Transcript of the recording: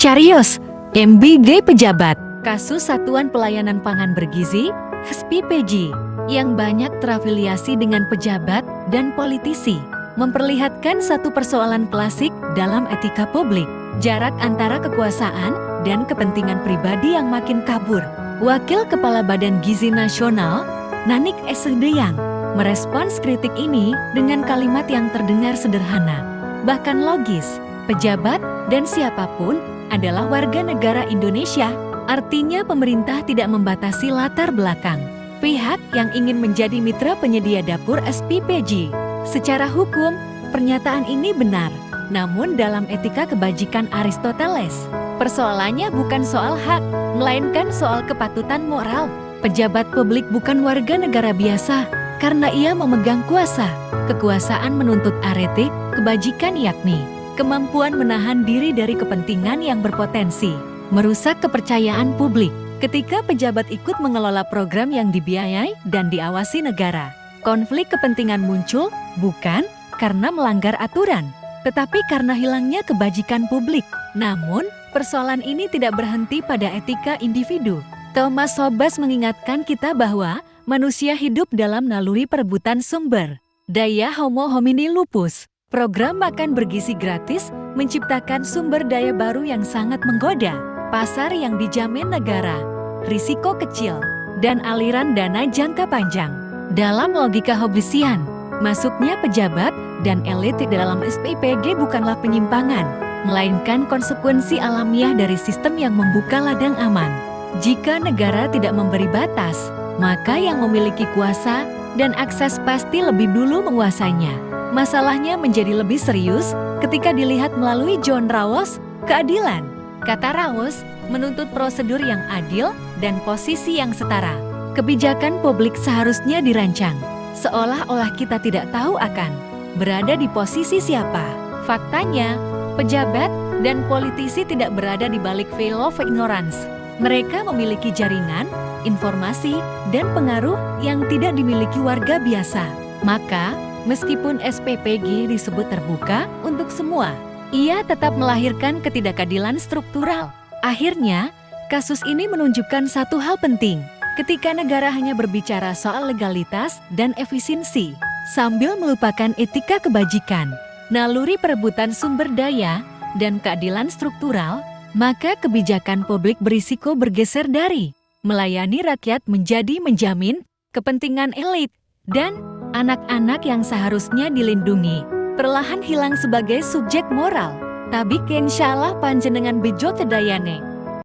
Carios, MBG pejabat, kasus Satuan Pelayanan Pangan Bergizi, SPPG, yang banyak terafiliasi dengan pejabat dan politisi, memperlihatkan satu persoalan klasik dalam etika publik, jarak antara kekuasaan dan kepentingan pribadi yang makin kabur. Wakil Kepala Badan Gizi Nasional, Nanik Esdeyang, merespons kritik ini dengan kalimat yang terdengar sederhana, bahkan logis. Pejabat dan siapapun adalah warga negara Indonesia, artinya pemerintah tidak membatasi latar belakang pihak yang ingin menjadi mitra penyedia dapur SPPG. Secara hukum, pernyataan ini benar, namun dalam etika kebajikan Aristoteles, persoalannya bukan soal hak, melainkan soal kepatutan moral. Pejabat publik bukan warga negara biasa, karena ia memegang kuasa. Kekuasaan menuntut etik, kebajikan yakni kemampuan menahan diri dari kepentingan yang berpotensi merusak kepercayaan publik. Ketika pejabat ikut mengelola program yang dibiayai dan diawasi negara, konflik kepentingan muncul bukan karena melanggar aturan, tetapi karena hilangnya kebajikan publik. Namun, persoalan ini tidak berhenti pada etika individu. Thomas Hobbes mengingatkan kita bahwa manusia hidup dalam naluri perebutan sumber daya Homo homini lupus. Program makan bergizi gratis menciptakan sumber daya baru yang sangat menggoda, pasar yang dijamin negara, risiko kecil, dan aliran dana jangka panjang. Dalam logika Hobbesian, masuknya pejabat dan elit dalam SPPG bukanlah penyimpangan, melainkan konsekuensi alamiah dari sistem yang membuka ladang aman. Jika negara tidak memberi batas, maka yang memiliki kuasa dan akses pasti lebih dulu menguasainya. Masalahnya menjadi lebih serius ketika dilihat melalui John Rawls, keadilan. Kata Rawls, menuntut prosedur yang adil dan posisi yang setara. Kebijakan publik seharusnya dirancang seolah-olah kita tidak tahu akan berada di posisi siapa. Faktanya, pejabat dan politisi tidak berada di balik veil of ignorance. Mereka memiliki jaringan, informasi, dan pengaruh yang tidak dimiliki warga biasa. Maka, meskipun SPPG disebut terbuka untuk semua, ia tetap melahirkan ketidakadilan struktural. Akhirnya, kasus ini menunjukkan satu hal penting. Ketika negara hanya berbicara soal legalitas dan efisiensi, sambil melupakan etika kebajikan, naluri perebutan sumber daya, dan keadilan struktural, maka kebijakan publik berisiko bergeser dari melayani rakyat menjadi menjamin kepentingan elit dan anak-anak yang seharusnya dilindungi, perlahan hilang sebagai subjek moral. Tapi insya Allah panjenengan bejo tedayane.